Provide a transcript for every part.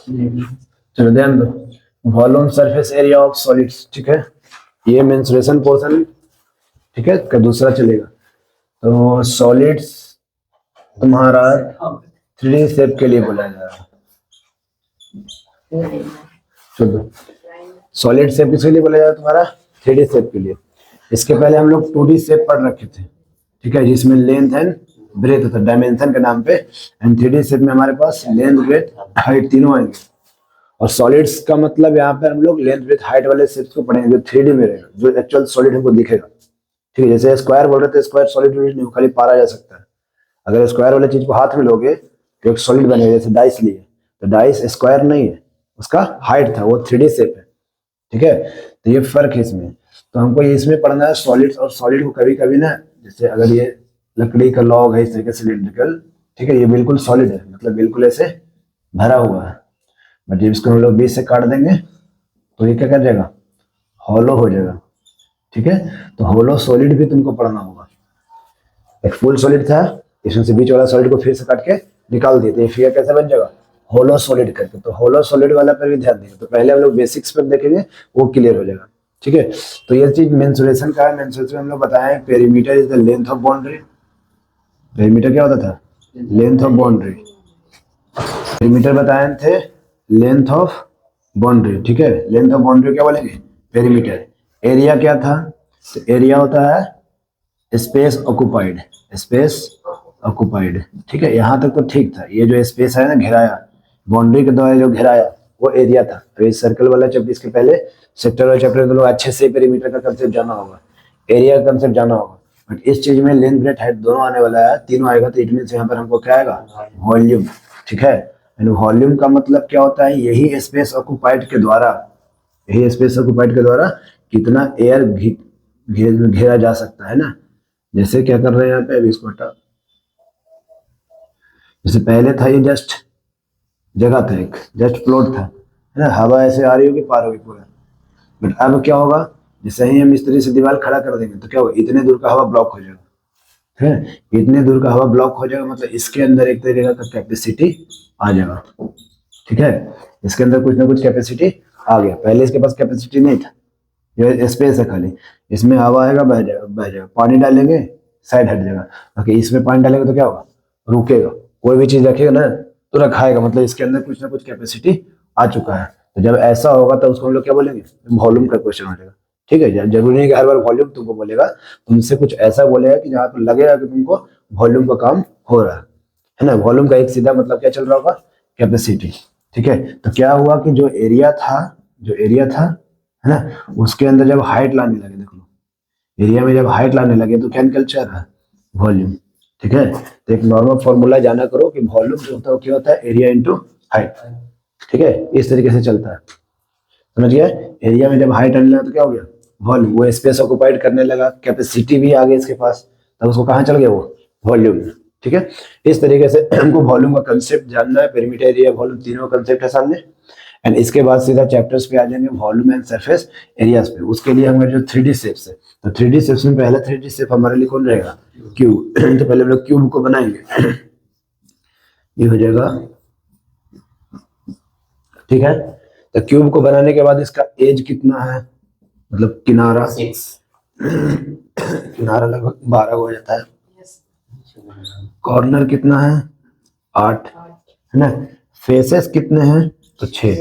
चलो ध्यान दो, volume surface area of solids, ठीक है, ये मेंसुरेशन पोर्शन, ठीक है, का दूसरा चलेगा। तो सॉलिड्स तुम्हारा 3D शेप के लिए बोला जा रहा है। चलो सॉलिड शेप किसके लिए बोला जा रहा है तुम्हारा? 3D शेप के लिए। इसके पहले हम लोग 2D शेप पढ़ रखे थे, ठीक है, जिसमें लेंथ एंड ब्रेथ होता है डायमेंशन के नाम पे। एंड 3D शेप में हमारे पास लेंथ ब्रेथ हाइट तीनों आएंगे। और सॉलिड्स का मतलब यहाँ पे हम लोग लेंथ ब्रेथ हाइट वाले शेप्स को पढ़ेंगे जो 3D में रहेगा, जो एक्चुअल सॉलिड हमको दिखेगा, ठीक है। जैसे स्क्वायर बोल रहे थे, स्क्वायर सॉलिड नहीं, खाली पारा जा सकता है। अगर स्क्वायर वाले चीज को हाथ में लोगे तो एक सॉलिड बनेगा, जैसे डाइस लिए, तो डाइस स्क्वायर नहीं है, उसका हाइट था, वो 3D शेप है, ठीक है। तो ये फर्क है इसमें। तो हमको ये इसमें पढ़ना है सॉलिड्स। और सॉलिड को कभी कभी ना, जैसे अगर ये लकड़ी का लॉग है इस तरीके से सिलिंड्रिकल, ठीक है, ये बिल्कुल सॉलिड है, मतलब बिल्कुल ऐसे भरा हुआ है। बट जब इसको हम लोग बीच से काट देंगे तो ये क्या कर जाएगा? हॉलो हो जाएगा, ठीक है। तो हॉलो सॉलिड भी तुमको पढ़ना होगा। एक फुल सॉलिड था, इसमें से बीच वाला सॉलिड को फिर से काट के निकाल दिए, तो ये फिगर कैसे बन जाएगा? होलो सॉलिड करके। तो होलो सॉलिड वाला पर भी ध्यान देंगे। तो पहले हम लोग बेसिक्स पर देखेंगे, वो क्लियर हो जाएगा, ठीक है। तो ये चीज मेंसुरेशन का है। मेंसुरेशन हम लोग बताएं, perimeter is the length of boundary. Perimeter क्या होता था? Length of boundary. पेरीमीटर बताए थे लेंथ ऑफ बाउंड्री, ठीक है। लेंथ ऑफ बाउंड्री क्या बोलेंगे? पेरीमीटर। एरिया क्या था? तो एरिया होता है स्पेस ऑक्युपाइड, स्पेस ऑक्युपाइड, ठीक है। यहाँ तक तो ठीक था। ये जो स्पेस है ना, घेराया, बाउंड्री के द्वारा जो घेराया, वो एरिया था। तो ये सर्कल वाला चैप्टर, इसके पहले सेक्टर वाला चैप्टर में लोग अच्छे से पेरीमीटर का कंसेप्ट जाना होगा, एरिया का कंसेप्ट जाना होगा। बट इस चीज में लेंथ ब्रेथ हाइट दोनों आने वाला है, तीनों आएगा। तो इट मीन यहाँ पर हमको क्या आएगा? वॉल्यूम, ठीक है। वॉल्यूम का मतलब क्या होता है? यही स्पेस ऑक्युपाइड के द्वारा, यही स्पेस ऑक्युपाइड के द्वारा कितना एयर घेरा जा सकता है ना। जैसे क्या कर रहे हैं यहाँ पे, अभी इसको हटा, जैसे पहले था ये जस्ट जगह था, एक जस्ट प्लॉट था, है ना, हवा ऐसे आ रही होगी, पार होगी पूरा। बट अब क्या होगा? जैसे ही हम इस तरह से दीवार खड़ा कर देंगे तो क्या होगा? इतने दूर का हवा ब्लॉक हो जाएगा, है। इतने दूर का हवा ब्लॉक हो जाएगा, मतलब इसके अंदर एक तरीके का कैपेसिटी आ जाएगा, ठीक है। इसके अंदर कुछ ना कुछ कैपेसिटी आ गया। पहले इसके पास कैपेसिटी नहीं था, ये स्पेस है खाली, इसमें हवा आएगा, बह जाएगा, बह जाएगा। पानी डालेंगे, साइड हट जाएगा। बाकी इसमें पानी डालेंगे तो क्या होगा? रुकेगा। कोई भी चीज रखेगा ना तो रखाएगा, मतलब इसके अंदर कुछ ना कुछ कैपेसिटी आ चुका है। तो जब ऐसा होगा तो उसको हम लोग क्या बोलेंगे? वॉल्यूम का क्वेश्चन हो जाएगा, ठीक है। जरूरी नहीं कि हर बार वॉल्यूम तुमको बोलेगा, तुमसे कुछ ऐसा बोलेगा कि जहाँ पर लगेगा कि तुमको वॉल्यूम का काम हो रहा है ना। वॉल्यूम का एक सीधा मतलब क्या चल रहा होगा? कैपेसिटी, ठीक है। तो क्या हुआ कि जो एरिया था, जो एरिया था, है ना, उसके अंदर जब हाइट लाने लगे, देख लो, एरिया में जब हाइट लाने लगे तो क्या निकल चल रहा है? वॉल्यूम, ठीक है। तो एक नॉर्मल फॉर्मूला जाना करो कि वॉल्यूम जो होता है वो क्या होता है? एरिया इंटू हाइट, ठीक है। इस तरीके से चलता है, समझ गया। एरिया में जब हाइट आने लगा तो क्या हो गया? वॉल्यूम। वो स्पेस ऑक्युपाइड करने लगा, कैपेसिटी भी आ गई इसके पास, तब उसको कहाँ चल गया? वो वॉल्यूम में, ठीक है। इस तरीके से हमको वॉल्यूम का कंसेप्ट जानना है। पेरीमीटर, एरिया, वॉल्यूम, तीनों कंसेप्ट है सामने। एंड इसके बाद सीधा चैप्टर्स पे आ जाएंगे, वॉल्यूम एंड सरफेस एरियाज पे। उसके लिए हमारे जो 3D शेप्स है, तो 3D शेप्स में पहला 3D शेप हमारे लिए कौन रहेगा? क्यूब। तो पहले हम लोग क्यूब को बनाएंगे, ये हो जाएगा, ठीक है। तो क्यूब को बनाने के बाद इसका एज कितना है, मतलब किनारा, किनारा लगभग 12 हो जाता है। कॉर्नर कितना है? 8, है ना। फेसेस कितने हैं? तो 6।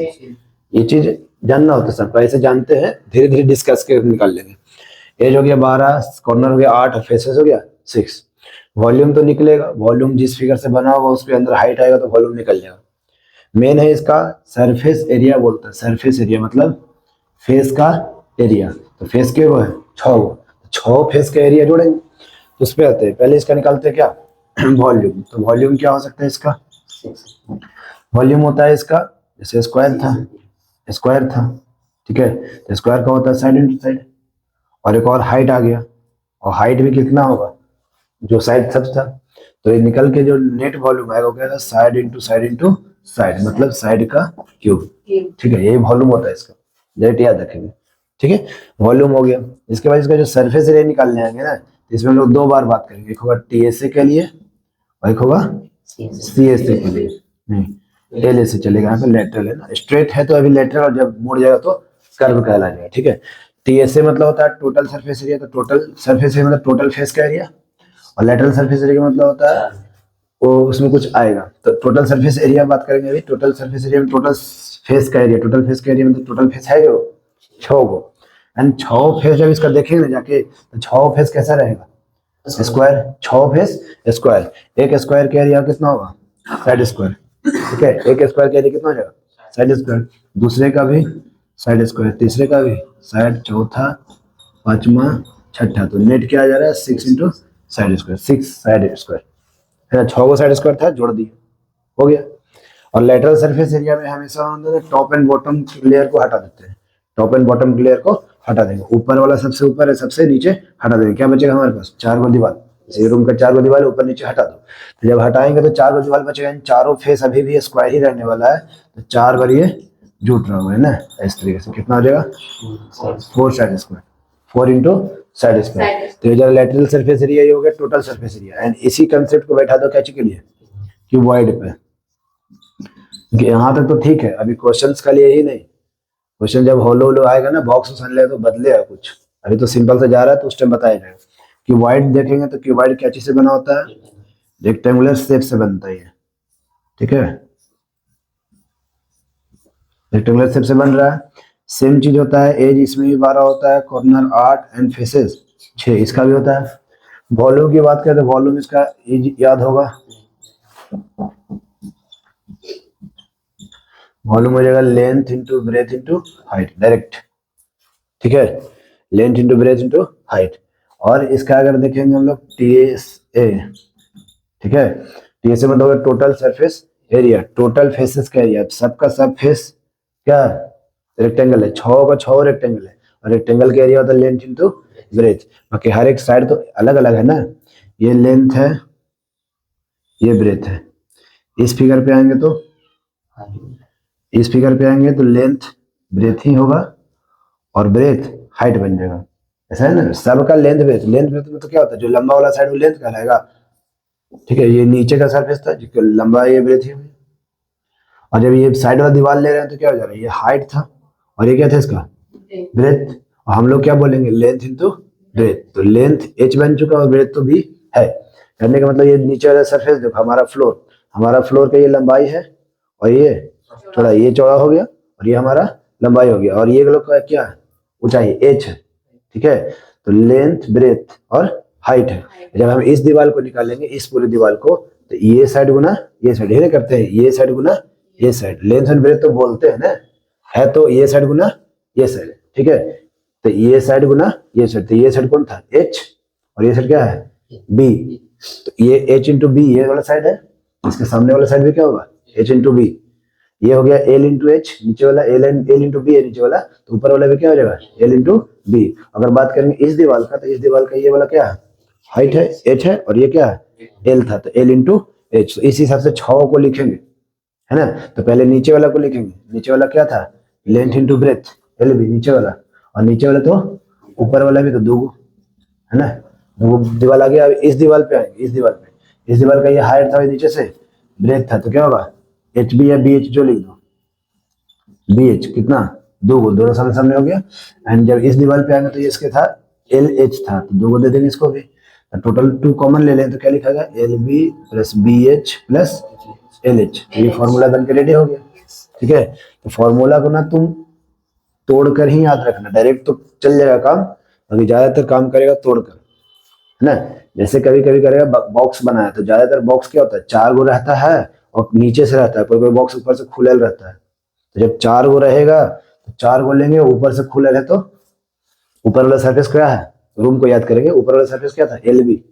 ये चीज जानना होता है सब, ऐसे जानते हैं, धीरे धीरे डिस्कस कर निकाल लेंगे। एज हो गया 12, कॉर्नर हो गया 8 और फेसेस हो गया 6। वॉल्यूम तो निकलेगा, वॉल्यूम जिस फिगर से बना होगा उसके अंदर हाइट आएगा तो वॉल्यूम निकल जाएगा। मेन है इसका सरफेस एरिया बोलता है। सरफेस एरिया मतलब फेस का एरिया। तो फेस के वो है 6, 6 फेस का एरिया जोड़ेंगे तो उस पर आते हैं। पहले इसका निकालते हैं क्या? वॉल्यूम। तो वॉल्यूम क्या हो सकता है इसका? वॉल्यूम होता है इसका, जैसे स्क्वायर था, स्क्वायर था, ठीक है। तो स्क्वायर का होता है साइड इंटू साइड। और एक और हाइट आ गया, और हाइट भी कितना होगा? जो साइड सब था। तो ये निकल के जो नेट वॉल्यूम आएगा वो क्या? Side into side into side, मतलब साइड का क्यूब, ठीक है। यही वॉल्यूम होता है इसका, डायरेक्ट याद रखेंगे, ठीक है। वॉल्यूम हो गया। इसके बाद इसका जो सरफेस एरिया निकालने आएंगे ना, तो इसमें हम लोग 2 बार बात करेंगे। एक होगा TSA के लिए और एक होगा CSA के लिए। नहीं, एल से चलेगा, यहाँ पे लेटरल है ना, स्ट्रेट है तो अभी लेटरल, और जब मुड़ जाएगा तो कर्व कहला जाएगा। ठीक है, टीएसए मतलब होता है टोटल सरफेस एरिया, तो टोटल सरफेस एरिया मतलब टोटल फेस का एरिया, और लेटरल सरफेस एरिया का मतलब होता है वो उसमें कुछ आएगा। तो टोटल सरफेस एरिया बात करेंगे अभी, टोटल सरफेस एरिया में टोटल फेस का एरिया, टोटल फेस का एरिया मतलब टोटल फेस है जो 6 गो, एंड 6 फेस जब इसका देखेंगे ना जाके, तो 6 फेस कैसा रहेगा, स्क्वायर, 6 फेस स्क्वायर। एक स्क्वायर का एरिया कितना होगा, साइड स्क्वायर। ठीक है, एक स्क्वायर का एरिया कितना हो जाएगा, साइड स्क्वायर। दूसरे का भी साइड स्क्वायर, तीसरे का भी साइड, चौथा, पांचवा, छठा, तो नेट क्या आ जा रहा है 6 into side square, 6 side square है ना, 6 गो साइड स्क्वायर था, जोड़ दिए, हो गया। और लेटरल सरफेस एरिया में हमेशा हम टॉप एंड बॉटम लेयर को हटा देते हैं, टॉप एंड बॉटम लेयर को हटा देंगे, ऊपर वाला सबसे ऊपर है, सबसे नीचे हटा देंगे, क्या बचेगा हमारे पास, 4 गो दीवार। जैसे रूम का 4 गो दीवार ऊपर नीचे हटा दो, तो जब हटाएंगे तो 4 गो दीवार बचेगा, इन चारों फेस अभी भी स्क्वायर ही रहने वाला है, तो 4 बार ये जुट रहा हुआ है ना, इस तरीके से कितना हो जाएगा 4 side square, 4 into side square. तो ये जो लेटरल सरफेस एरिया ये हो गया टोटल सरफेस एरिया, एंड इसी कंसेप्ट को बैठा दो कैचे के लिए, क्यूबॉइड पे। यहाँ तक तो ठीक है, अभी क्वेश्चंस का लिए ही नहीं, क्वेश्चन जब होलो होलो आएगा ना, बॉक्स उछल तो बदलेगा कुछ, अभी तो सिंपल से जा रहा है तो उस टाइम बताया जाएगा। क्यूबॉइड देखेंगे तो क्यूबॉइड क्या चीज से बना होता है, रेक्टेंगुलर शेप से बनता है, ठीक है, रेक्टेंगुलर शेप से बन रहा है। सेम चीज होता है, एज इसमें भी 12 होता है, कॉर्नर 8 एंड फेसेस 6 इसका भी होता है। वॉल्यूम की बात करें तो वॉल्यूम इसका एज याद होगा, वॉल्यूम हो जाएगा length into breath into height direct, ठीक है, length into breath into height. और इसका अगर देखेंगे हम लोग टीएसए, ठीक है, टीएसए मतलब total surface area, total faces का एरिया, सबका सब फेस क्या रेक्टेंगल है, 6 का 6 रेक्टेंगल है, और रेक्टेंगल का एरिया होता है लेंथ इंटू ब्रेथ, बाकी हर एक साइड तो अलग अलग है ना, ये लेंथ है ये ब्रेथ है। इस फिगर पे आएंगे तो लेंथ ब्रेथ ही होगा और ब्रेथ हाइट बन जाएगा, ऐसा है ना, सबका लेंथ ब्रेथ, लेंथ ब्रेथ में तो क्या होता है, जो लंबा वाला साइड वो लेंथ कहलाएगा, ठीक है, ये नीचे का सरफेस था जो लंबा, ये ब्रेथ ही हुई। और जब ये साइड वाला दीवार ले रहे हैं तो क्या हो जा रहा है, ये हाइट था और ये क्या था इसका ब्रेथ, और हम लोग क्या बोलेंगे लेंथ इंटू ब्रेथ, तो लेंथ h बन चुका और ब्रेथ तो b है, करने का मतलब ये नीचे वाला सरफेस देखो, हमारा फ्लोर का ये लंबाई है, और ये थोड़ा ये चौड़ा हो गया, और ये हमारा लंबाई हो गया, और ये लोग का क्या ऊंचाई h है, ठीक है, तो लेंथ ब्रेथ और हाइट है। जब हम इस दीवार को निकालेंगे, इस पूरी दीवार को, तो ये साइड गुना ये साइड, ये करते हैं, ये साइड गुना ये साइड, लेंथ एंड ब्रेथ तो बोलते हैं ना, है तो ये साइड गुना ये साइड, ठीक है, तो ये साइड गुना ये साइड, तो ये साइड कौन था h, और ये साइड क्या है b, तो ये h इंटू बी ये वाला साइड है, इसके सामने वाला साइड भी क्या होगा h इंटू बी, ये हो गया l इंटू एच, नीचे वाला l इंटू बी है नीचे वाला, तो ऊपर वाला भी क्या हो जाएगा l इंटू बी। अगर बात करेंगे इस दीवार का, तो इस दीवार का ये वाला क्या है हाइट है h है, और ये क्या है l था, तो l इंटू एच, तो इस हिसाब से 6 को लिखेंगे, है ना। तो पहले नीचे वाला को लिखेंगे, नीचे वाला क्या था length into breadth L B नीचे वाला, और नीचे वाला तो ऊपर वाला भी तो 2 है ना, 2 दीवार आ गया। अब इस दीवार पे आएंगे, इस दीवार का ये हाइट था नीचे से, ब्रेथ था, तो क्या होगा एच बी या बी एच जो लिख दो, बी एच कितना 2 दोनों सामने सामने हो गया। एंड जब इस दीवार पे आएंगे तो ये इसके था एल एच था, तो 2 दे देंगे इसको भी, टोटल 2 कॉमन ले लें तो क्या लिखा गया L B plus B H plus L H, ये फॉर्मूला बन के रेडी हो गया, ठीक है। तो फॉर्मूला को ना तुम तोड़कर ही याद रखना, डायरेक्ट तो चल जाएगा काम, अभी ज्यादातर काम करेगा तोड़कर, है ना। जैसे कभी कभी करेगा बॉक्स बनाया, तो ज्यादातर बॉक्स क्या होता है 4 गो रहता है और नीचे से रहता है, कोई कोई बॉक्स ऊपर से खुलल रहता है, तो जब 4 गो रहेगा तो 4 गो लेंगे, ऊपर से खुलल है तो ऊपर वाला सरफेस क्या है, रूम को याद करेंगे, ऊपर वाला सरफेस क्या था एल बी,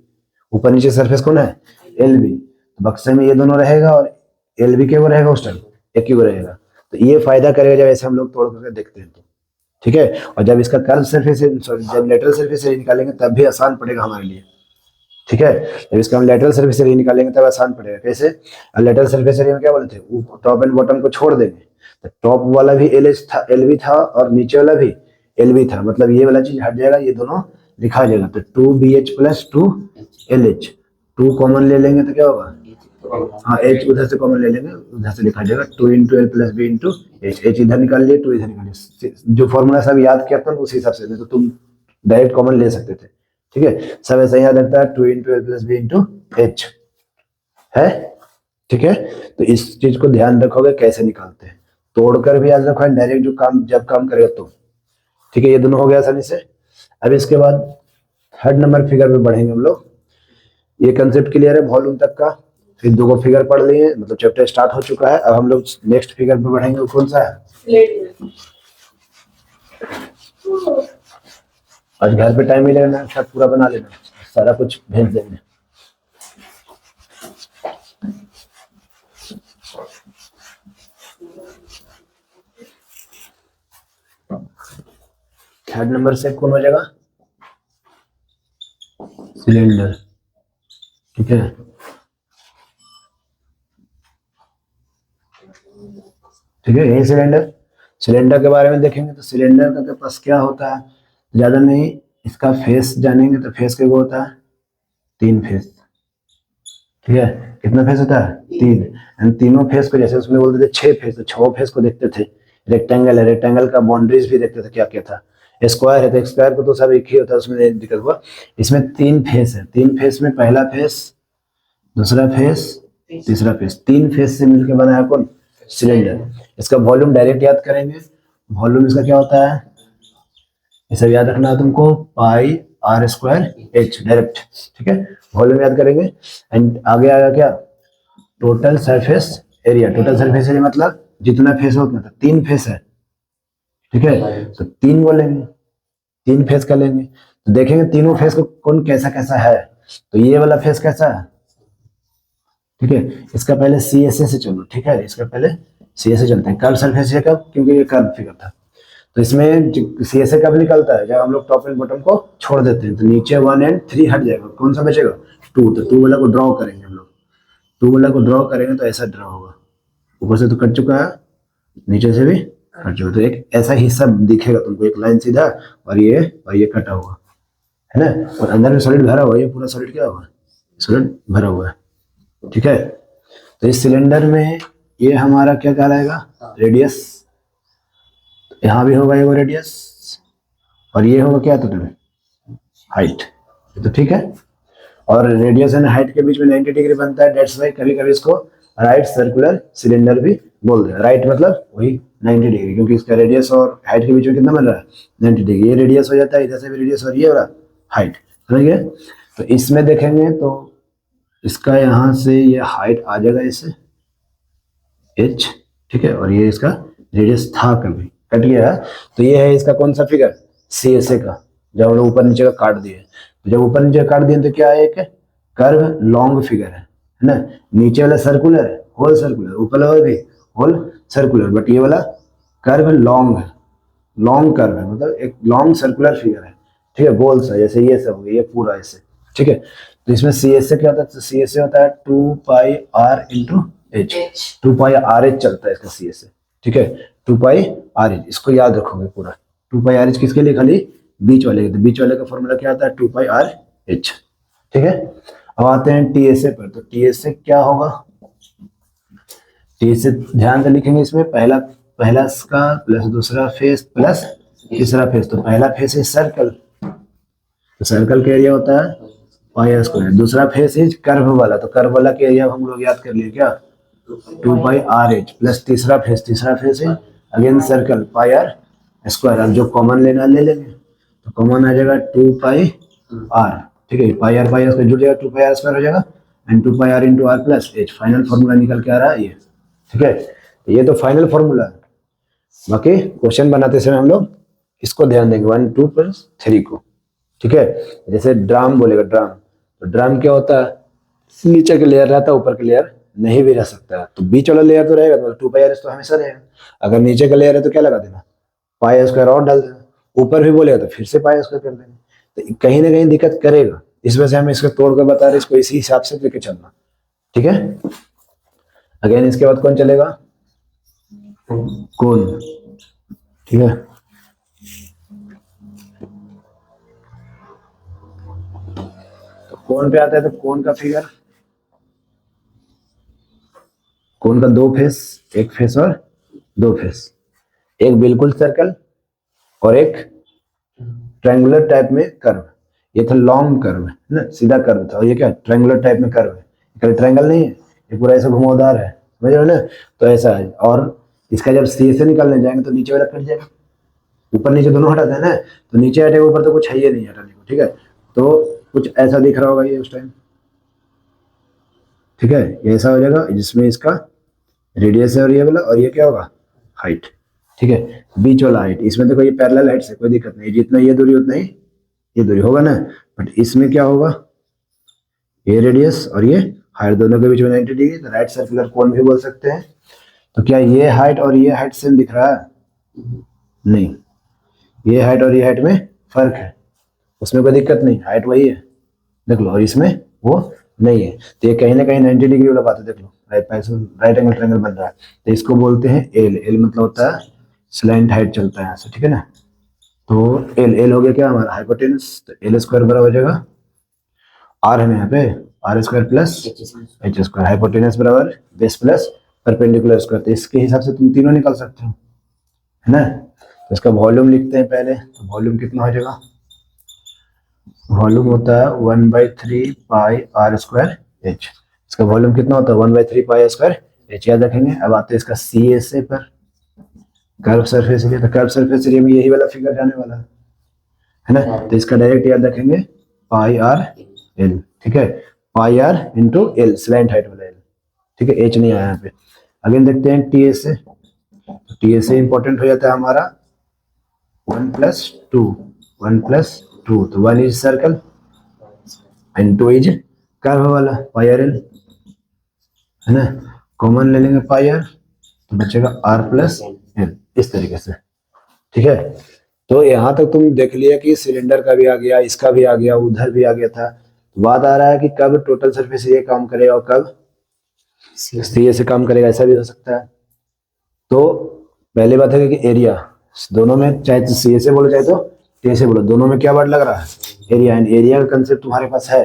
ऊपर नीचे सरफेस कौन है एल बी, बक्से में ये दोनों रहेगा और एल बी के वो रहेगा, उस टाइम एक ही वो रहेगा, तो ये फायदा करेगा जब ऐसे हम लोग तोड़ करके देखते हैं तो, ठीक है। और जब इसका कर्व सरफेस जब लेटरल सरफेस एरिया निकालेंगे तब भी आसान पड़ेगा हमारे लिए, ठीक है। जब इसका हम लेटरल सरफेस एरिया निकालेंगे तब आसान पड़ेगा, कैसे, लेटरल सरफेस एरिया में क्या बोले थे टॉप एंड बॉटम को छोड़ देंगे, तो टॉप वाला भी एल एच था एल बी था और नीचे वाला भी एल बी था, मतलब ये वाला चीज हट जाएगा, ये दोनों लिखा जाएगा, तो 2 B H plus 2 L H, 2 common ले लेंगे तो क्या होगा हाँ एच उधर से कॉमन ले लेंगे, उधर से लिखा जाएगा 2 into L plus B into H. H इधर निकाल लिए, 2 इधर निकाल लिए, जो फॉर्मूला सब याद किया था उसी हिसाब से, नहीं तो तुम डायरेक्ट कॉमन ले सकते थे। ठीक है, सब ऐसा याद रखता है, 2 into L plus B into H है। ठीक है, तो इस चीज को ध्यान रखोगे कैसे निकालते हैं, तोड़कर भी याद रखो, डायरेक्ट जो काम जब काम करेगा तो। ठीक है, ये दोनों हो गया आसानी से। अब इसके बाद थर्ड नंबर फिगर में बढ़ेंगे हम लोग। ये कंसेप्ट क्लियर है वॉल्यूम तक का, फिर दो को फिगर पढ़ लिए, मतलब चैप्टर स्टार्ट हो चुका है। अब हम लोग नेक्स्ट फिगर पे बढ़ेंगे, वो कौन सा है? आज घर पे टाइम मिलेगा ना, सब पूरा बना लेना, सारा कुछ भेज देंगे। थर्ड नंबर से कौन हो जाएगा? सिलेंडर। ठीक है, ठीक है, यही सिलेंडर। सिलेंडर के बारे में देखेंगे तो सिलेंडर का पास क्या होता है, ज्यादा नहीं, इसका फेस जानेंगे तो फेस के वो होता है 3 फेस। ठीक है, कितना फेस होता है? 3। एंड तीनों फेस को, जैसे उसमें बोलते थे 6 फेस, तो 6 फेस को देखते थे। रेक्टेंगल है, रेक्टेंगल का बाउंड्रीज भी देखते थे क्या क्या था। स्क्वायर है तो स्क्वायर को तो सब एक ही होता है, उसमें नहीं दिक्कत हुआ। इसमें 3 फेस है, 3 फेस में पहला फेस, दूसरा फेस, तीसरा फेस, 3 फेस से मिलकर बना है कौन? सिलेंडर। इसका वॉल्यूम डायरेक्ट याद करेंगे, वॉल्यूम इसका क्या होता है, ये सब याद रखना है तुमको, पाई आर स्क्वायर एच डायरेक्ट। ठीक है, वॉल्यूम याद करेंगे। एंड आगे आएगा क्या? Total surface area. Total surface area मतलब जितना फेस हो उतना, 3 फेस है। ठीक है, तो 3 बोलेंगे, 3 फेस का लेंगे, तो देखेंगे तीनों फेस को कौन कैसा कैसा है। तो ये वाला फेस कैसा है? ठीक है, इसका पहले सी एस ए से चलो। ठीक है, इसका पहले सी एस ए चलते हैं, कर्व सरफेस है कब, क्योंकि ये कर्व फिगर था। तो इसमें सी एस ए कब निकलता है? जब हम लोग टॉप एंड बॉटम को छोड़ देते हैं, तो नीचे 1 एंड 3 हट जाएगा, कौन सा बचेगा? 2। तो 2 वाला को ड्रॉ करेंगे हम लोग, 2 वाला को ड्रॉ करेंगे तो ऐसा ड्रॉ होगा, ऊपर से तो कट चुका है, नीचे से भी कट चुका, तो एक ऐसा हिस्सा दिखेगा तुमको, एक लाइन सीधा, और ये कटा हुआ है ना, और अंदर में सॉलिड भरा हुआ है, ये पूरा सॉलिड क्या हुआ? सॉलिड भरा हुआ है। ठीक है, तो इस सिलेंडर में ये हमारा क्या कहलाएगा? रेडियस। यहाँ भी होगा ये वो रेडियस, और ये होगा क्या? Total height. तो ठीक है, और रेडियस एंड हाइट के बीच में 90 डिग्री बनता है, डेट्स वाई कभी कभी इसको राइट सर्कुलर सिलेंडर भी बोल रहे हैं। राइट मतलब वही 90 डिग्री, क्योंकि इसका रेडियस और हाइट के बीच में कितना बन रहा है? 90 डिग्री। ये रेडियस हो जाता है, इधर से भी रेडियस, और ये वाला हाइट, समझ गए? तो इसमें देखेंगे तो इसका यहाँ से ये हाइट आ जाएगा इससे एच। ठीक है, और ये इसका रेडियस था, कभी कट गया है, तो ये है इसका कौन सा फिगर? सी एस ए का, जब हम लोग ऊपर नीचे का काट दिए। तो जब ऊपर नीचे काट दिए तो क्या है? एक कर्व लॉन्ग फिगर है ना। नीचे वाला सर्कुलर है, होल सर्कुलर, ऊपर वाला भी होल सर्कुलर, बट ये वाला कर्व लॉन्ग है, लॉन्ग कर्व है, मतलब एक लॉन्ग सर्कुलर फिगर है। ठीक है, गोल सा, जैसे ये सब हो गया, ये पूरा ऐसे। ठीक है, तो इसमें सी एस ए क्या होता है? तो सी एस ए होता है 2 pi are into H. 2 pi are H चलता है इसका सी एस ए। ठीक है, 2 पाई आर एच, इसको याद रखोगे पूरा। 2 पाई आर एच किसके लिए? खाली बीच वाले के, तो बीच वाले का फॉर्मूला क्या आता है? 2 पाई आर एच। ठीक है, अब आते हैं टी एस ए पर। तो टी एस ए क्या होगा? टी एस ए ध्यान से लिखेंगे, इसमें पहला पहला का प्लस दूसरा फेस प्लस तीसरा फेस, तो पहला फेस इज सर्कल, तो सर्कल का एरिया होता है पाई आर स्क्वायर। दूसरा फेस इज कर्व वाला, तो कर्व वाला का एरिया हम लोग याद कर लिए क्या? 2 पाई आर एच, प्लस तीसरा face is again circle pi r square. अब जो कॉमन लेना ले लेंगे, तो कॉमन आ जाएगा 2 पाई आर। ठीक है, पाई आर स्क्वायर जुड़ जाएगा, 2 पाई आर स्क्वायर हो जाएगा, and 2 pi are into r plus h. Final formula निकल के आ रहा है ये। ठीक है, ये तो फाइनल फॉर्मूला है, बाकी क्वेश्चन बनाते समय हम लोग इसको ध्यान देंगे, 1 2 प्लस 3 को। ठीक है, जैसे ड्राम बोलेगा, ड्राम, तो ड्राम क्या होता है? नीचे का लेयर रहता है, ऊपर का लेयर नहीं भी रह सकता है, तो बीच वाला लेयर तो रहेगा, तो 2 पाई आर तो हमेशा रहेगा। अगर नीचे का लेयर है तो क्या लगा देना? पाई आर स्क्वायर और डाल देना। ऊपर भी बोलेगा तो फिर से पाई आर स्क्वायर कर देना, तो कहीं ना कहीं दिक्कत करेगा, इस वजह से हम इसको तोड़ कर बता रहे हैं, इसको इसी हिसाब से लेके चलना। ठीक है, अगेन इसके बाद कौन चलेगा? कौन। ठीक है, तो कौन पे आता है, तो कौन का फिगर कोन का दो फेस, एक फेस और दो फेस, एक बिल्कुल सर्कल और एक ट्रायंगुलर टाइप में कर्व। ये था लॉन्ग कर्व है ना, सीधा कर्व था, और ये क्या ट्रायंगुलर टाइप में कर्व है, कभी ट्रायंगल नहीं है, ये पूरा ऐसा घुमावदार है, समझ रहे हो ना। तो ऐसा है, और इसका जब सी से निकालने जाएंगे तो नीचे वाला कट जाएगा, ऊपर नीचे दोनों हटाते हैं ना, तो नीचे हटेगा ऊपर तो कुछ है ही नहीं हटाने को, ठीक है। तो कुछ ऐसा दिख रहा होगा ये उस टाइम, ठीक है, ये ऐसा हो जाएगा जिसमें इसका रेडियस है और ये वाला, और ये क्या होगा हाइट, ठीक है। बीच वाला हाइट, इसमें देखो ये पैरेलल हाइट से कोई दिक्कत नहीं, जितना ये दूरी उतना ही ये दूरी होगा ना, बट इसमें क्या होगा, ये रेडियस और ये हाइट दोनों के बीच में 90 डिग्री, तो राइट सर्कुलर कोन भी बोल सकते हैं। तो क्या ये हाइट और ये हाइट सेम दिख रहा है? नहीं, ये हाइट और ये हाइट में फर्क है, उसमें कोई दिक्कत नहीं, हाइट वही है, देख लो, और इसमें वो नहीं है, तो ये कहीं ना कहीं 90 डिग्री वाला बात है, देख लो राइट एंगल ट्रायंगल बन रहा है, तो इसको बोलते हैं एल। एल मतलब होता है स्लैंट हाइट चलता है यहाँ से, ठीक है ना। तो एल, एल हो गया क्या हमारा हाइपोटेनस, तो एल स्क्वायर बराबर हो जाएगा, आर है ना यहाँ पे, r square plus h square, hypotenuse बराबर बेस प्लस परपेंडिकुलर स्क्वायर, तो इसके हिसाब से तुम तीनों निकाल सकते हो, है ना। तो इसका वॉल्यूम लिखते हैं पहले, तो वॉल्यूम कितना हो जाएगा, वॉल्यूम होता है 1/3 पाई आर स्क्वायर एच, इसका वॉल्यूम कितना होता है 1/3 पाई आर स्क्वायर एच, याद रखेंगे। अब आते हैं इसका सी एस ए पर, कर्व सरफेस एरिया, तो कर्व सरफेस एरिया में यही वाला फिगर जाने वाला है ना, तो इसका डायरेक्ट याद रखेंगे पाई आर एल, ठीक है, pi are into L slant height वाला एल, ठीक है, एच नहीं आया यहाँ पे। अगेन देखते हैं T S A, T S A important हो जाता है हमारा 1+2, 1+2, तो 1 is circle and 2 is curve वाला पाई आर एल, है ना, कॉमन ले लेंगे पाई आर, तो बचेगा आर प्लस एल, इस तरीके से, ठीक है। तो यहाँ तक तुम देख लिया कि सिलेंडर का भी आ गया, इसका भी आ गया, उधर भी आ गया था, तो बात आ रहा है कि कब टोटल सरफेस एरिया काम करेगा और कब सी से काम करेगा, ऐसा भी हो सकता है। तो पहली बात है कि एरिया दोनों में, चाहे सी से बोलो चाहे तो टी से बोलो, दोनों में क्या वर्ड लग रहा है, एरिया, एंड एरिया का कंसेप्ट तुम्हारे पास है।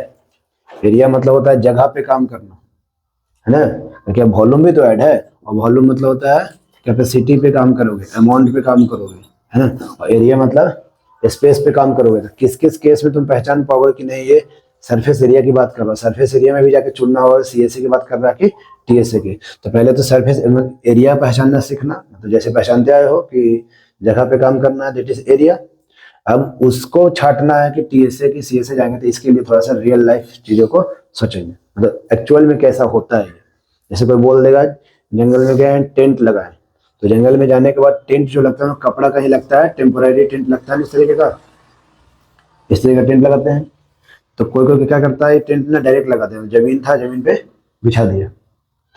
एरिया मतलब होता है जगह पे काम करना, है ना, क्या वॉल्यूम भी तो ऐड है, और वॉल्यूम मतलब होता है कैपेसिटी पे काम करोगे, अमाउंट पे काम करोगे, है ना, और एरिया मतलब स्पेस पे काम करोगे। तो किस किस केस में तुम पहचान पाओगे कि नहीं ये सरफेस एरिया की बात कर रहा है, सरफेस एरिया में भी जाके चुनना होगा सीएसए की बात कर रहा है कि टीएसए की। तो पहले तो सरफेस एरिया पहचानना सीखना, तो जैसे पहचानते आए हो कि जगह पे काम करना है दैट इज एरिया। अब उसको छाटना है कि टीएसए की सीएसए जाएंगे, तो इसके लिए थोड़ा सा रियल लाइफ चीजों को सोचेंगे, मतलब एक्चुअल में कैसा होता है। जैसे कोई बोल देगा जंगल में गए टेंट लगाए, तो जंगल में जाने के बाद टेंट जो लगता है कपड़ा का ही लगता है, टेम्पोररी टेंट लगता है इस तरीके का, इस तरीके का टेंट लगाते हैं। तो कोई कोई क्या करता है टेंट ना डायरेक्ट लगाते हैं, जमीन था जमीन पे बिछा दिया,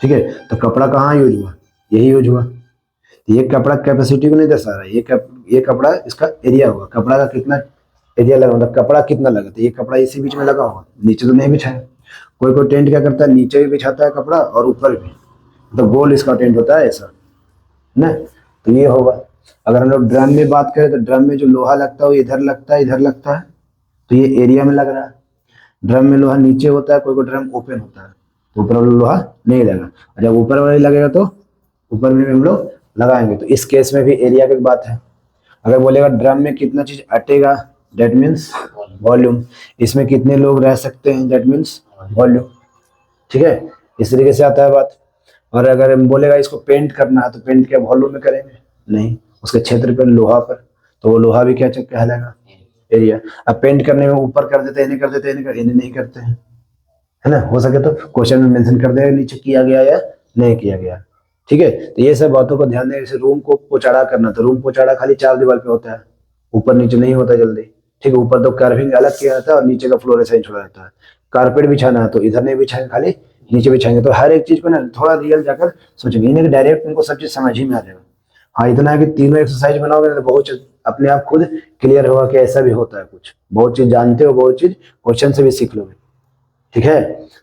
ठीक है, तो कपड़ा कहाँ यूज हुआ, यही यूज हुआ। तो ये कपड़ा कैपेसिटी को नहीं दर्शा रहा है, ये कपड़ा इसका एरिया होगा, कपड़ा का कितना एरिया लगा, मतलब कपड़ा कितना लगा, तो ये कपड़ा इसी बीच में लगा होगा, नीचे तो नहीं बिछाया। कोई कोई टेंट क्या करता है नीचे भी बिछाता है कपड़ा और ऊपर भी, तो गोल इसका टेंट होता है ऐसा ना, तो ये होगा। अगर हम लोग ड्रम में बात करें तो ड्रम में जो लोहा लगता है वो इधर लगता है इधर लगता है, तो ये एरिया में लग रहा है। ड्रम में लोहा नीचे होता है, कोई कोई ड्रम ओपन होता है, तो ऊपर वाला लोहा नहीं लगा, और जब ऊपर वाला लगेगा तो ऊपर में हम लोग लगाएंगे। तो इस केस में भी एरिया की बात है। अगर बोलेगा ड्रम में कितना चीज अटेगा, दैट मीन्स वॉल्यूम, इसमें कितने लोग रह सकते हैं, दैट मीन्स वॉल्यूम, ठीक है, इस तरीके से आता है बात। और अगर हम बोलेगा इसको पेंट करना है, तो पेंट क्या वॉल्यूम में करेंगे, नहीं, उसके क्षेत्र पर लोहा पर, तो वो लोहा भी क्या कहलाएगा एरिया। अब पेंट करने में ऊपर कर देते हैं, इन्हें कर देते हैं, इन्हें नहीं करते हैं, है ना, हो सके तो क्वेश्चन में मेंशन कर देगा नीचे किया गया या नहीं किया गया, ठीक है। तो ये सब बातों को ध्यान दें। जैसे रूम को पोचाड़ा करना, तो रूम पोचाड़ा खाली 4 दीवार पे होता है, ऊपर नीचे नहीं होता जल्दी, ठीक है, ऊपर तो कर्विंग अलग किया जाता है और नीचे का फ्लोर ऐसा ही छोड़ा जाता है। कारपेट बिछाना है तो इधर नहीं बिछाएंगे, खाली नीचे बिछाएंगे। तो हर एक चीज को ना थोड़ा रियल जाकर सोचेंगे, इन्हें डायरेक्ट उनको सब चीज समझ ही में आ जाएगा। हाँ, इतना है कि तीनों एक्सरसाइज बनाओगे ना तो बहुत चीज अपने आप खुद क्लियर होगा कि ऐसा भी होता है कुछ, बहुत चीज जानते हो, बहुत चीज क्वेश्चन से भी सीख लोगे, ठीक है।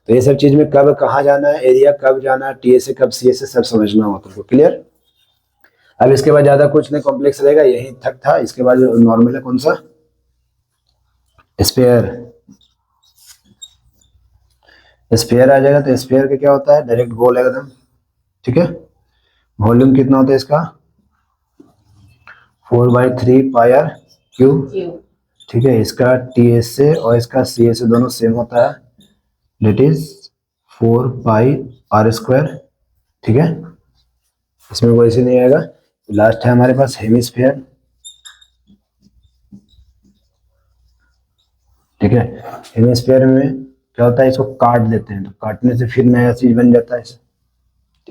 तो ये सब चीज में कब कहाँ जाना है, एरिया कब जाना है, टीएसए कब सीएसए, सब समझना होगा तुमको, क्लियर। अब इसके बाद ज्यादा कुछ नहीं कॉम्प्लेक्स रहेगा, यही तक था। इसके बाद नॉर्मल है कौन सा, स्फीयर। स्फीयर आ जाएगा, तो स्फीयर का क्या होता है, डायरेक्ट गोल है एकदम, ठीक है। वॉल्यूम कितना होता है इसका 4/3 पाई आर क्यूब। ठीक है, इसका टी एस से और इसका सी एस से दोनों सेम होता है, that is 4 pi r square. ठीक है, इसमें कोई ऐसे नहीं आएगा। लास्ट है हमारे पास हेमिस्फीयर। ठीक है, हेमिस्फीयर में क्या होता है, इसको काट देते हैं, तो काटने से फिर नया चीज बन जाता है,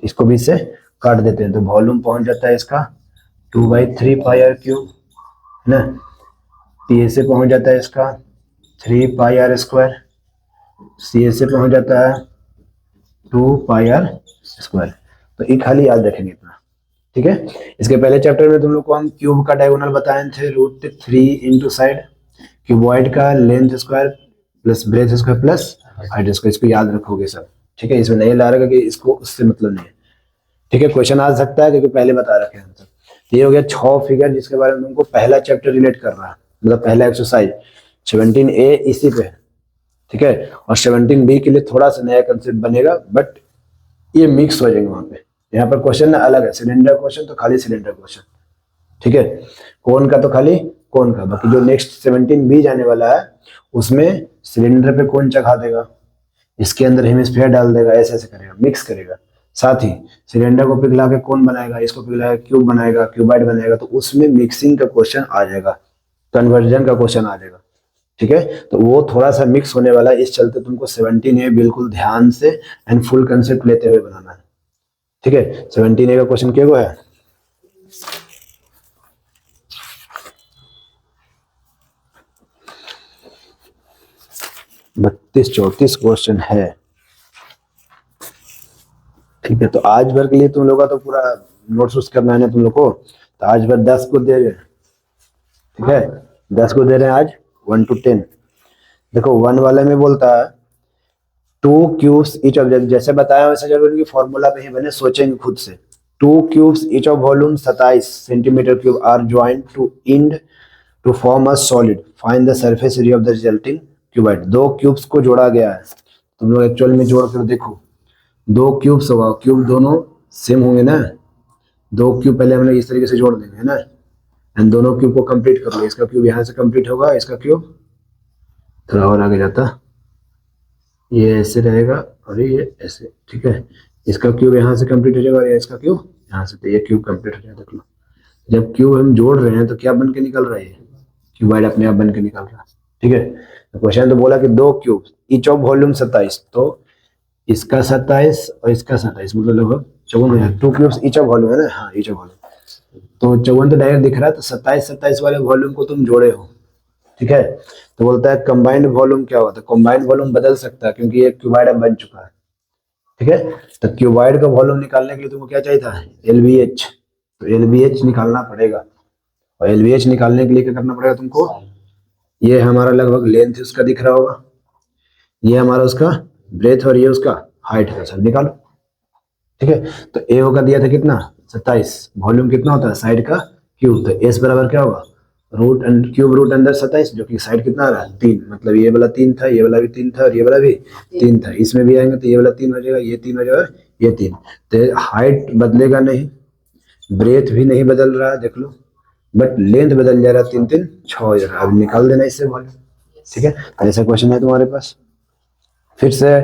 इसको भी इससे काट देते हैं, तो वॉल्यूम पहुंच जाता है इसका 2/3 पाई आर क्यूब है ना। टी एस से पहुंच जाता है इसका 3 पाई आर स्क्वायर, सी एस से पहुंच जाता है 2 पाई आर स्क्वायर। तो ये खाली याद रखेंगे इतना। ठीक है, इसके पहले चैप्टर में तुम लोग को हम क्यूब का डायगोनल बताए थे, √3 इंटू साइड, क्यूबॉइड का length square plus breadth square plus height square, इसको याद रखोगे सब। ठीक है, इसमें नहीं ला रखा कि इसको उससे मतलब नहीं है। ठीक है, क्वेश्चन आ सकता है क्योंकि पहले बता रखे हैं हम सब। ये हो गया 6 फिगर जिसके बारे में तुमको पहला चैप्टर रिलेट कर रहा है, मतलब पहला एक्सरसाइज 17A इसी पे है। ठीक है, और 17B के लिए थोड़ा सा नया कंसेप्ट बनेगा, बट ये मिक्स हो जाएंगे वहां पे। यहाँ पर क्वेश्चन अलग है, सिलेंडर क्वेश्चन तो खाली सिलेंडर क्वेश्चन। ठीक है, कोन का तो खाली कोन का, बाकी जो नेक्स्ट 17B जाने वाला है उसमें सिलेंडर पे कोन चढ़ा देगा, इसके अंदर हेमिस्फीयर डाल देगा, ऐसे ऐसे करेगा, मिक्स करेगा। साथ ही सिलेंडर को पिघला के कोन बनाएगा, इसको पिघला के क्यूब बनाएगा, क्यूबाइड बनाएगा, तो उसमें मिक्सिंग का क्वेश्चन आ जाएगा, कन्वर्जन का क्वेश्चन आ जाएगा। ठीक है, तो वो थोड़ा सा मिक्स होने वाला है, इस चलते तुमको 17A बिल्कुल ध्यान से एंड फुल कंसेप्ट लेते हुए बनाना है। ठीक है, 17A का क्वेश्चन क्या है, बत्तीस 34 क्वेश्चन है। ठीक है, तो आज भर के लिए तुम लोग का तो पूरा नोट्स करना है ना तुम लोग को, तो आज भर 10 को दे रहे। ठीक है, 10 को दे रहे हैं आज 1 to 10। देखो 1 वाले में बोलता है 2 क्यूब्स ईच ऑफ, जैसे बताया वैसे जरूरी कि फॉर्मूला पे ही बने, सोचेंगे खुद से। 2 cubes each of volume 27 centimetre cube are joint to end to form a solid, find the surface area of the resulting cuboid. 2 cubes को जोड़ा गया है, तुम लोग एक्चुअल में जोड़ कर देखो, 2 क्यूब्स होगा, क्यूब दोनों सेम होंगे ना, 2 क्यूब पहले हम लोग इस तरीके से जोड़ देंगे है ना, एंड दोनों क्यूब को कंप्लीट कर लो। इसका क्यूब यहाँ से कंप्लीट होगा, इसका क्यूब थोड़ा और आगे जाता, ये ऐसे रहेगा और ये ऐसे। ठीक है, इसका क्यूब यहाँ से कंप्लीट हो जाएगा और इसका क्यूब यहाँ से, तो ये क्यूब कंप्लीट हो जाएगा। देख लो, जब क्यूब हम जोड़ रहे हैं तो क्या बन के निकल रहा है, क्यूबाइड अपने आप बन के निकल रहा है। ठीक है, तो क्वेश्चन तो बोला कि 2 क्यूब ईच ऑफ वॉल्यूम 27, तो इसका 27 और इसका 27 मतलब लगभग 54। 2 क्यूब्स ईच ऑफ वॉल्यूम है ना, हाँ ईच ऑफ वॉल्यूम, तो 54 तो डायरेक्ट दिख रहा है, तो 27 वाले वॉल्यूम को तुम जोड़े हो। ठीक है, तो बोलता है कंबाइंड वॉल्यूम क्या होता है, कंबाइंड वॉल्यूम बदल सकता है क्योंकि ये क्यूबाइड अब बन चुका है। ठीक है, तो क्यूबाइड का वॉल्यूम निकालने के लिए तुमको क्या चाहिए था, LVH, तो LVH निकालना पड़ेगा, और LVH निकालने के लिए क्या करना पड़ेगा तुमको, ये हमारा लगभग लेंथ उसका दिख रहा होगा, ये हमारा उसका ब्रेथ और ये उसका हाइट है, सब निकालो। ठीक है, तो ए होगा दिया था कितना 27, वॉल्यूम कितना होता है साइड का क्यूब, तो एस बराबर क्या होगा क्यूब रूट अंदर 27, जो कि साइड कितना आ रहा है 3, मतलब ये वाला 3 था, ये वाला भी 3 था और ये वाला भी 3 था, इसमें भी आएंगे तो ये वाला 3 हो जाएगा, ये 3 हो जाएगा, ये 3, तो हाइट बदलेगा नहीं, ब्रेथ भी नहीं बदल रहा है देख लो, बट लेंथ बदल जा रहा है, 3 3 6 हो जा रहा है। अब निकाल देना इससे वॉल्यूम। ठीक है, ऐसा क्वेश्चन है तुम्हारे पास। फिर से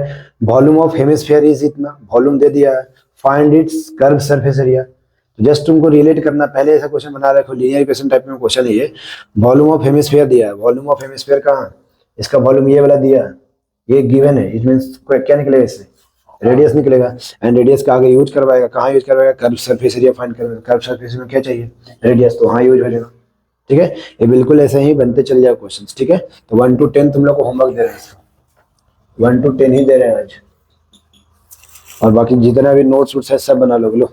वॉल्यूम ऑफ हेमिस्फीयर इज इतना, वॉल्यूम दे दिया है, find its curve surface area. तो जस्ट तुमको रिलेट करना, पहले ऐसा क्वेश्चन बना रखो, लीनियर इक्वेशन टाइप में क्वेश्चन है ये। वॉल्यूम ऑफ हेमिस्फीयर दिया है, वॉल्यूम ऑफ हेमिस्फीयर कहाँ, इसका वॉल्यूम ये वाला दिया है, ये गिवन है, इट मींस क्या निकलेगा इससे, रेडियस निकलेगा, एंड रेडियस का आगे यूज करवाएगा, कहाँ यूज करवाएगा, कर्व सरफेस एरिया फाइंड करवाएगा, कर्व सरफेस में क्या चाहिए रेडियस, तो वहाँ यूज हो जाएगा। ठीक है, ये बिल्कुल ऐसे ही बनते चल जाए क्वेश्चन। ठीक है, तो 1 to 10 तुम लोग को होमवर्क दे रहे हैं, 1 to 10 ही दे रहे हैं आज, और बाकी जितना भी नोट्स वोट्स है सब बना लो।